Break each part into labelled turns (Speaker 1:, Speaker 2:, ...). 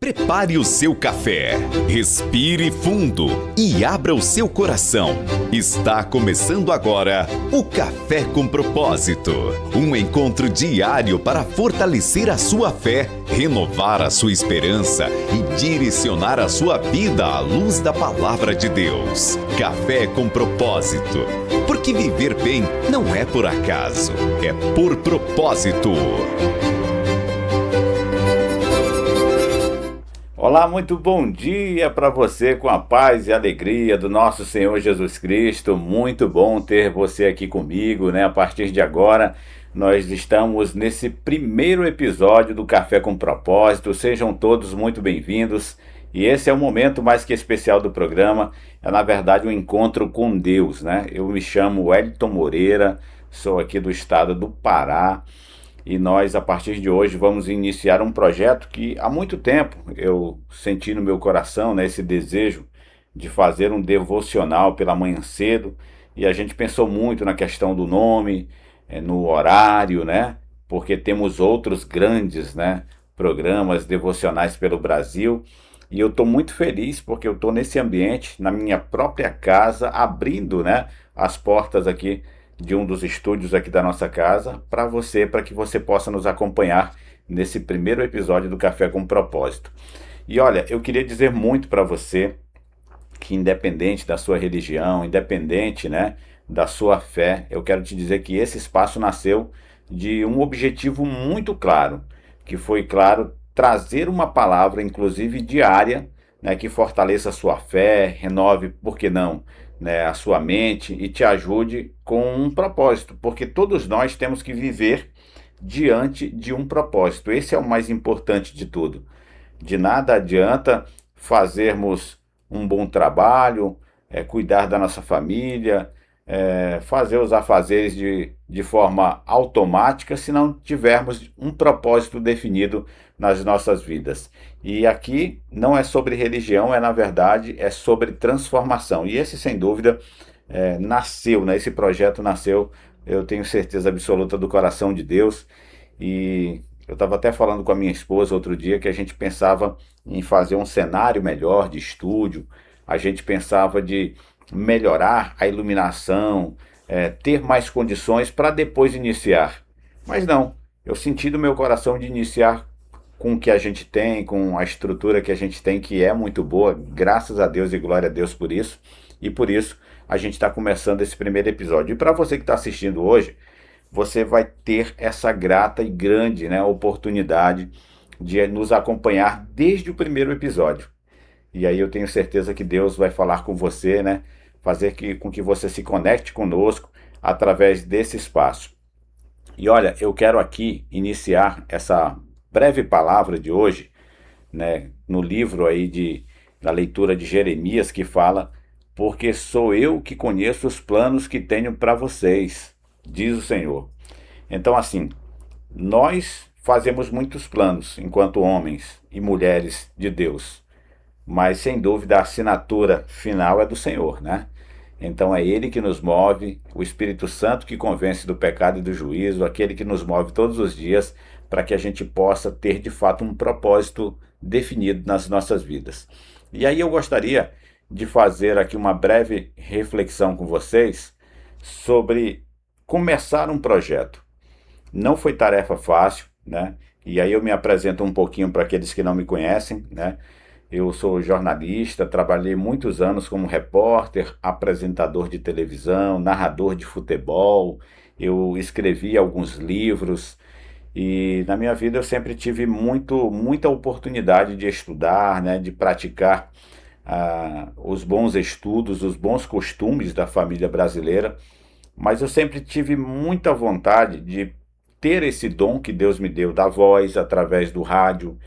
Speaker 1: Prepare o seu café, respire fundo e abra o seu coração. Está começando agora o Café com Propósito. Um encontro diário para fortalecer a sua fé, renovar a sua esperança e direcionar a sua vida à luz da Palavra de Deus. Café com Propósito. Porque viver bem não é por acaso, é por propósito.
Speaker 2: Olá, muito bom dia para você com a paz e alegria do nosso Senhor Jesus Cristo. Muito bom ter você aqui comigo, né? A partir de agora, nós estamos nesse primeiro episódio do Café com Propósito. Sejam todos muito bem-vindos. E esse é o momento mais que especial do programa. É, na verdade, um encontro com Deus, né? Eu me chamo Wellington Moreira, sou aqui do estado do Pará. E nós, a partir de hoje, vamos iniciar um projeto que há muito tempo eu senti no meu coração, né, esse desejo de fazer um devocional pela manhã cedo. E a gente pensou muito na questão do nome, no horário, né? Porque temos outros grandes, né, programas devocionais pelo Brasil. E eu estou muito feliz porque eu estou nesse ambiente, na minha própria casa, abrindo, né, as portas aqui de um dos estúdios aqui da nossa casa, para que você possa nos acompanhar nesse primeiro episódio do Café com Propósito. E olha, eu queria dizer muito para você que independente da sua religião, independente, né, da sua fé, eu quero te dizer que esse espaço nasceu de um objetivo muito claro, que foi, claro, trazer uma palavra, inclusive diária, né, que fortaleça a sua fé, renove, por que não, né, a sua mente e te ajude com um propósito, porque todos nós temos que viver diante de um propósito. Esse é o mais importante de tudo. De nada adianta fazermos um bom trabalho, cuidar da nossa família, fazer os afazeres de forma automática se não tivermos um propósito definido nas nossas vidas. E aqui não é sobre religião, na verdade, é sobre transformação. E esse, sem dúvida, nasceu, né? Esse projeto nasceu, eu tenho certeza absoluta, do coração de Deus. E eu estava até falando com a minha esposa outro dia que a gente pensava em fazer um cenário melhor de estúdio, a gente pensava de melhorar a iluminação, ter mais condições para depois iniciar. Mas não, eu senti do meu coração de iniciar com o que a gente tem, com a estrutura que a gente tem, que é muito boa, graças a Deus e glória a Deus por isso. E por isso a gente está começando esse primeiro episódio. E para você que está assistindo hoje, você vai ter essa grata e grande, né, oportunidade de nos acompanhar desde o primeiro episódio. E aí eu tenho certeza que Deus vai falar com você, né? Fazer com que você se conecte conosco através desse espaço. E olha, eu quero aqui iniciar essa breve palavra de hoje, né, no livro aí da leitura de Jeremias, que fala: porque sou eu que conheço os planos que tenho para vocês, diz o Senhor. Então, assim, nós fazemos muitos planos enquanto homens e mulheres de Deus. Mas, sem dúvida, a assinatura final é do Senhor, né? Então é Ele que nos move, o Espírito Santo que convence do pecado e do juízo, aquele que nos move todos os dias para que a gente possa ter, de fato, um propósito definido nas nossas vidas. E aí eu gostaria de fazer aqui uma breve reflexão com vocês sobre começar um projeto. Não foi tarefa fácil, né? E aí eu me apresento um pouquinho para aqueles que não me conhecem, né? Eu sou jornalista, trabalhei muitos anos como repórter, apresentador de televisão, narrador de futebol. Eu escrevi alguns livros e na minha vida eu sempre tive muita oportunidade de estudar, né, de praticar os bons estudos, os bons costumes da família brasileira. Mas eu sempre tive muita vontade de ter esse dom que Deus me deu da voz através do rádio,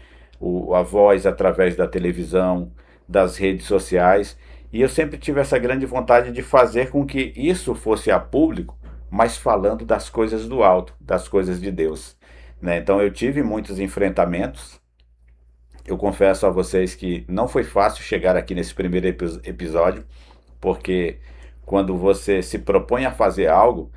Speaker 2: a voz através da televisão, das redes sociais, e eu sempre tive essa grande vontade de fazer com que isso fosse a público, mas falando das coisas do alto, das coisas de Deus, né? Então eu tive muitos enfrentamentos. Eu confesso a vocês que não foi fácil chegar aqui nesse primeiro episódio, porque quando você se propõe a fazer algo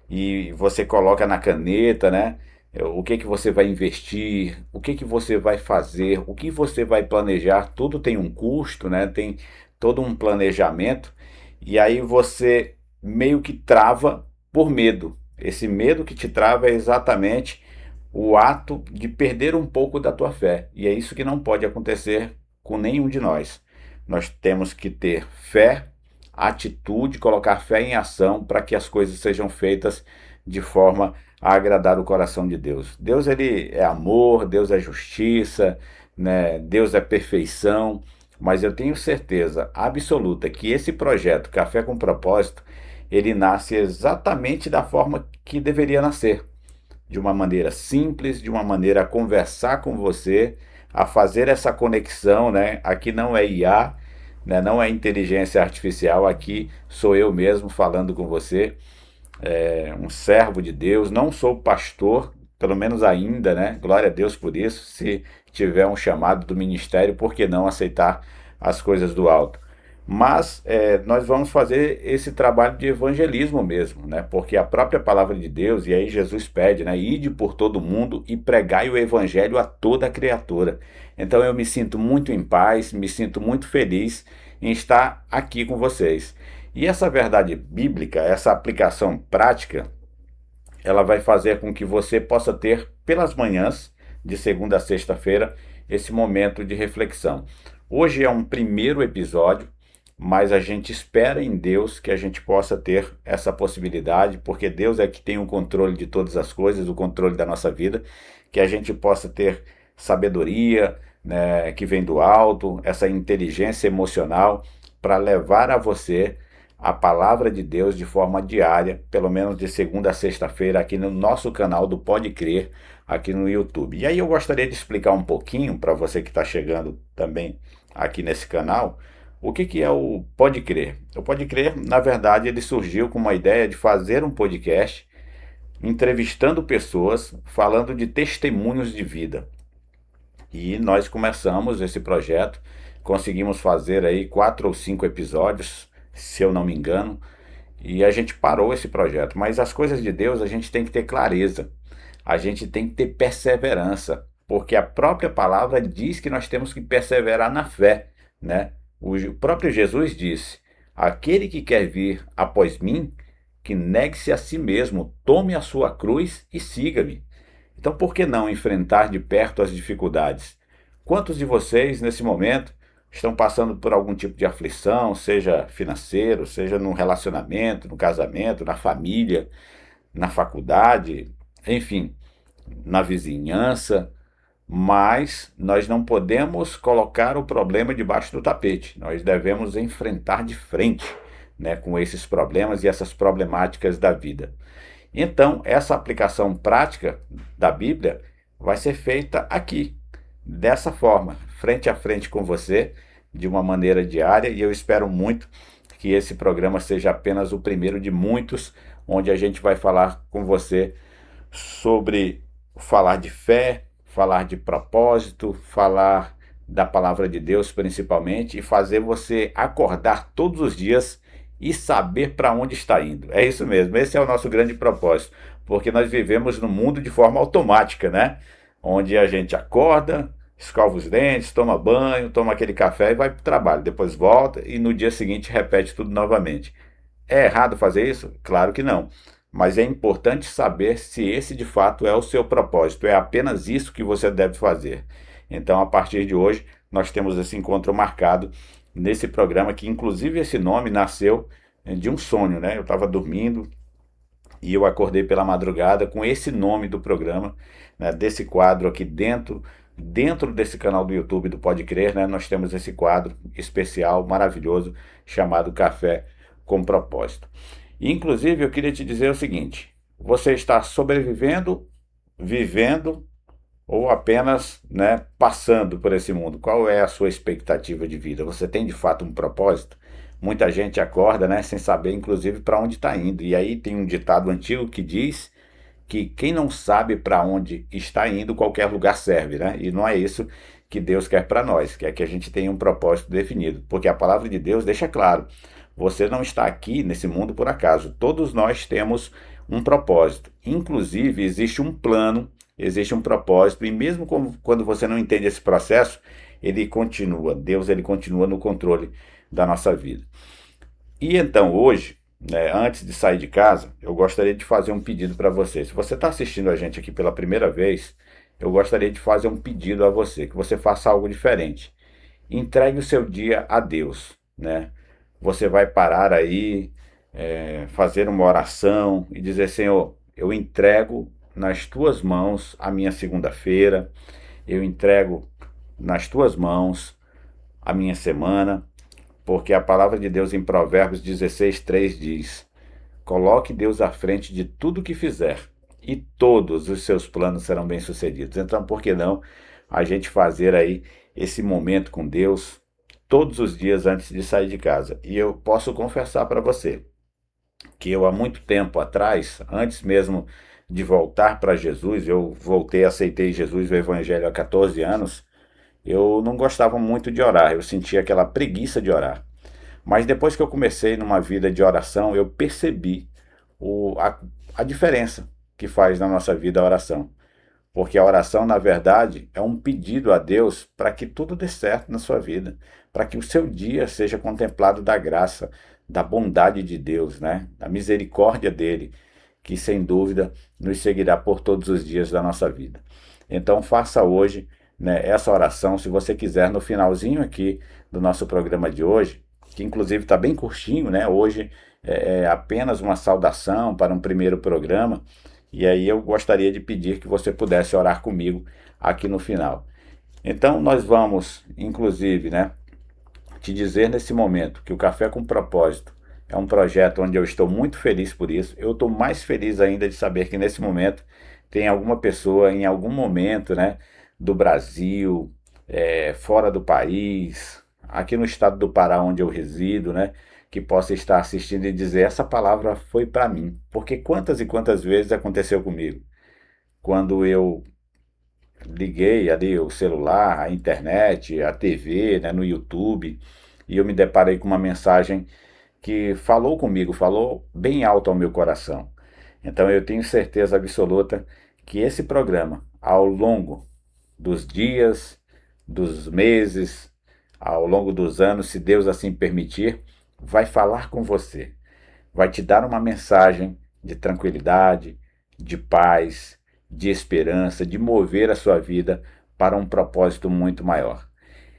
Speaker 2: e você coloca na caneta, né, o que que você vai investir, o que que você vai fazer, o que você vai planejar, tudo tem um custo, né? Tem todo um planejamento, e aí você meio que trava por medo. Esse medo que te trava é exatamente o ato de perder um pouco da tua fé. E é isso que não pode acontecer com nenhum de nós. Nós temos que ter fé, atitude, colocar fé em ação para que as coisas sejam feitas de forma a agradar o coração de Deus. Deus, ele é amor, Deus é justiça, né? Deus é perfeição, mas eu tenho certeza absoluta que esse projeto Café com Propósito, ele nasce exatamente da forma que deveria nascer, de uma maneira simples, de uma maneira a conversar com você, a fazer essa conexão, né? Aqui não é IA, né? Não é inteligência artificial, aqui sou eu mesmo falando com você, um servo de Deus, não sou pastor, pelo menos ainda, né? Glória a Deus por isso. Se tiver um chamado do ministério, por que não aceitar as coisas do alto? Mas nós vamos fazer esse trabalho de evangelismo mesmo, né? Porque a própria palavra de Deus, e aí Jesus pede, né? Ide por todo mundo e pregai o evangelho a toda criatura. Então eu me sinto muito em paz, me sinto muito feliz em estar aqui com vocês. E essa verdade bíblica, essa aplicação prática, ela vai fazer com que você possa ter, pelas manhãs, de segunda a sexta-feira, esse momento de reflexão. Hoje é um primeiro episódio, mas a gente espera em Deus que a gente possa ter essa possibilidade, porque Deus é que tem o controle de todas as coisas, o controle da nossa vida, que a gente possa ter sabedoria, né, que vem do alto, essa inteligência emocional, para levar a você a palavra de Deus de forma diária, pelo menos de segunda a sexta-feira, aqui no nosso canal do Pode Crer, aqui no YouTube. E aí eu gostaria de explicar um pouquinho, para você que está chegando também aqui nesse canal, o que que é o Pode Crer. O Pode Crer, na verdade, ele surgiu com uma ideia de fazer um podcast, entrevistando pessoas, falando de testemunhos de vida. E nós começamos esse projeto, conseguimos fazer aí 4 ou 5 episódios, se eu não me engano, e a gente parou esse projeto. Mas as coisas de Deus a gente tem que ter clareza, a gente tem que ter perseverança, porque a própria palavra diz que nós temos que perseverar na fé, né? O próprio Jesus disse: aquele que quer vir após mim, que negue-se a si mesmo, tome a sua cruz e siga-me. Então, por que não enfrentar de perto as dificuldades? Quantos de vocês, nesse momento, estão passando por algum tipo de aflição, seja financeiro, seja no relacionamento, no casamento, na família, na faculdade, enfim, na vizinhança? Mas nós não podemos colocar o problema debaixo do tapete. Nós devemos enfrentar de frente, né, com esses problemas e essas problemáticas da vida. Então, essa aplicação prática da Bíblia vai ser feita aqui, dessa forma, frente a frente com você, de uma maneira diária, e eu espero muito que esse programa seja apenas o primeiro de muitos, onde a gente vai falar com você sobre falar de fé, falar de propósito, falar da palavra de Deus principalmente, e fazer você acordar todos os dias e saber para onde está indo. É isso mesmo, esse é o nosso grande propósito, porque nós vivemos no mundo de forma automática, né? Onde a gente acorda, escova os dentes, toma banho, toma aquele café e vai para o trabalho, depois volta e no dia seguinte repete tudo novamente. É errado fazer isso? Claro que não, mas é importante saber se esse de fato é o seu propósito, é apenas isso que você deve fazer. Então, a partir de hoje, nós temos esse encontro marcado nesse programa, que inclusive esse nome nasceu de um sonho, né? Eu estava dormindo e eu acordei pela madrugada com esse nome do programa, né? Desse quadro aqui dentro desse canal do YouTube do Pode Crer, né? Nós temos esse quadro especial, maravilhoso, chamado Café com Propósito. E, inclusive, eu queria te dizer o seguinte: você está sobrevivendo, vivendo, ou apenas, né, passando por esse mundo? Qual é a sua expectativa de vida? Você tem de fato um propósito? Muita gente acorda, né, sem saber inclusive para onde está indo. E aí tem um ditado antigo que diz que quem não sabe para onde está indo, qualquer lugar serve, né? E não é isso que Deus quer para nós, quer que a gente tenha um propósito definido, porque a palavra de Deus deixa claro: você não está aqui nesse mundo por acaso, todos nós temos um propósito, inclusive existe um plano existe um propósito, e mesmo quando você não entende esse processo, ele continua, Deus ele continua no controle da nossa vida. E então hoje, né, antes de sair de casa, eu gostaria de fazer um pedido para você. Se você está assistindo a gente aqui pela primeira vez, eu gostaria de fazer um pedido a você, que você faça algo diferente. Entregue o seu dia a Deus, né? Você vai parar aí, fazer uma oração e dizer: Senhor, eu entrego nas tuas mãos a minha segunda-feira, eu entrego nas tuas mãos a minha semana, porque a palavra de Deus em Provérbios 16:3 diz: coloque Deus à frente de tudo que fizer, e todos os seus planos serão bem-sucedidos. Então, por que não a gente fazer aí esse momento com Deus todos os dias antes de sair de casa? E eu posso confessar para você que eu, há muito tempo atrás, antes mesmo de voltar para Jesus, eu voltei, aceitei Jesus, o Evangelho, há 14 anos, eu não gostava muito de orar, eu sentia aquela preguiça de orar. Mas depois que eu comecei numa vida de oração, eu percebi a diferença que faz na nossa vida a oração. Porque a oração, na verdade, é um pedido a Deus para que tudo dê certo na sua vida, para que o seu dia seja contemplado da graça, da bondade de Deus, né? Da misericórdia dele, que sem dúvida nos seguirá por todos os dias da nossa vida. Então faça hoje, né, essa oração, se você quiser, no finalzinho aqui do nosso programa de hoje, que inclusive está bem curtinho, né? Hoje é apenas uma saudação para um primeiro programa. E aí eu gostaria de pedir que você pudesse orar comigo aqui no final. Então nós vamos, inclusive, né, te dizer nesse momento que o Café com Propósito é um projeto onde eu estou muito feliz por isso. Eu estou mais feliz ainda de saber que nesse momento tem alguma pessoa em algum momento, né, do Brasil, fora do país, aqui no estado do Pará onde eu resido, né, que possa estar assistindo e dizer: essa palavra foi para mim. Porque quantas e quantas vezes aconteceu comigo? Quando eu liguei ali o celular, a internet, a TV, né, no YouTube, e eu me deparei com uma mensagem que falou comigo, falou bem alto ao meu coração. Então eu tenho certeza absoluta que esse programa, ao longo dos dias, dos meses, ao longo dos anos, se Deus assim permitir, vai falar com você, vai te dar uma mensagem de tranquilidade, de paz, de esperança, de mover a sua vida para um propósito muito maior.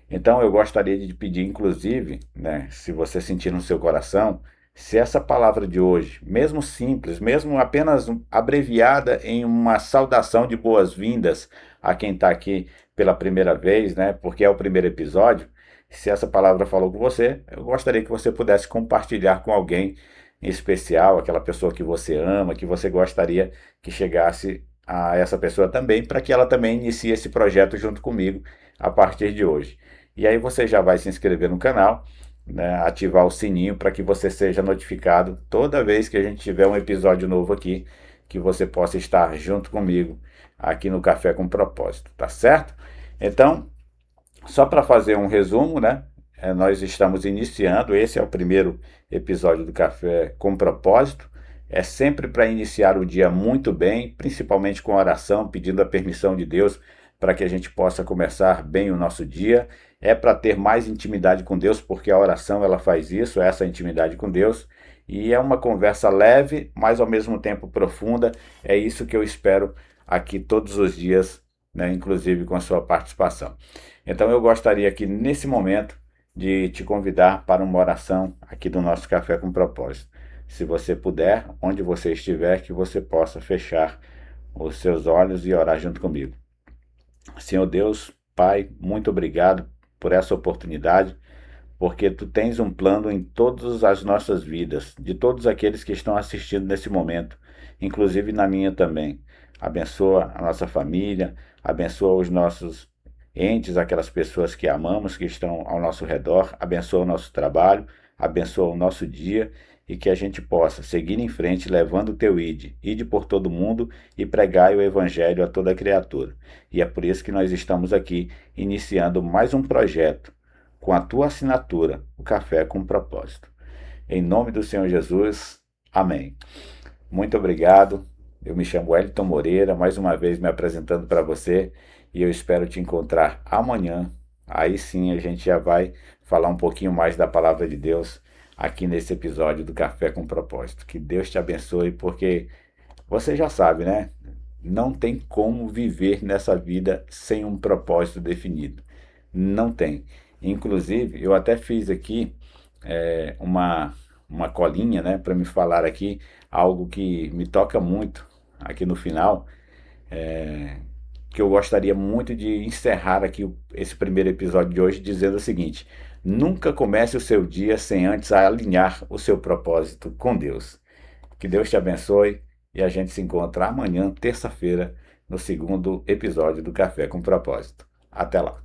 Speaker 2: Então eu gostaria de pedir, inclusive, né, se você sentir no seu coração, se essa palavra de hoje, mesmo simples, mesmo apenas abreviada em uma saudação de boas-vindas a quem está aqui pela primeira vez, né, porque é o primeiro episódio, se essa palavra falou com você, eu gostaria que você pudesse compartilhar com alguém em especial, aquela pessoa que você ama, que você gostaria que chegasse a essa pessoa também, para que ela também inicie esse projeto junto comigo a partir de hoje. E aí você já vai se inscrever no canal, né, ativar o sininho para que você seja notificado toda vez que a gente tiver um episódio novo aqui, que você possa estar junto comigo aqui no Café com Propósito, tá certo? Então, só para fazer um resumo, né? Nós estamos iniciando, esse é o primeiro episódio do Café com Propósito. É sempre para iniciar o dia muito bem, principalmente com oração, pedindo a permissão de Deus para que a gente possa começar bem o nosso dia. É para ter mais intimidade com Deus, porque a oração ela faz isso, essa intimidade com Deus. E é uma conversa leve, mas ao mesmo tempo profunda. É isso que eu espero aqui todos os dias, né, inclusive com a sua participação. Então eu gostaria aqui nesse momento de te convidar para uma oração aqui do nosso Café com Propósito. Se você puder, onde você estiver, que você possa fechar os seus olhos e orar junto comigo. Senhor Deus, Pai, muito obrigado por essa oportunidade, porque Tu tens um plano em todas as nossas vidas, de todos aqueles que estão assistindo nesse momento, inclusive na minha também. Abençoa a nossa família, abençoa os nossos entes, aquelas pessoas que amamos, que estão ao nosso redor, abençoa o nosso trabalho, abençoa o nosso dia, e que a gente possa seguir em frente levando o Teu ide por todo mundo e pregai o Evangelho a toda criatura. E é por isso que nós estamos aqui iniciando mais um projeto com a Tua assinatura, o Café com Propósito. Em nome do Senhor Jesus, amém. Muito obrigado, Eu me chamo Wellington Moreira, mais uma vez me apresentando para você e eu espero te encontrar amanhã. Aí sim a gente já vai falar um pouquinho mais da palavra de Deus aqui nesse episódio do Café com Propósito. Que Deus te abençoe, porque você já sabe, né? Não tem como viver nessa vida sem um propósito definido. Não tem. Inclusive, eu até fiz aqui uma colinha, né, para me falar aqui algo que me toca muito aqui no final, que eu gostaria muito de encerrar aqui esse primeiro episódio de hoje dizendo o seguinte: nunca comece o seu dia sem antes alinhar o seu propósito com Deus. Que Deus te abençoe e a gente se encontra amanhã, terça-feira, no segundo episódio do Café com Propósito. Até lá.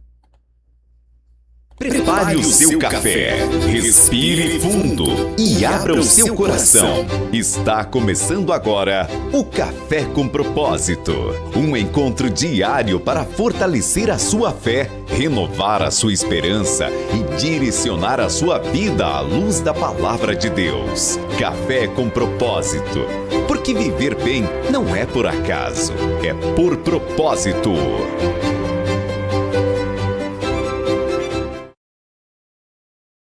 Speaker 1: Prepare o seu café, respire fundo e abra o seu coração. Está começando agora o Café com Propósito, um encontro diário para fortalecer a sua fé, renovar a sua esperança e direcionar a sua vida à luz da Palavra de Deus. Café com Propósito, porque viver bem não é por acaso, é por propósito.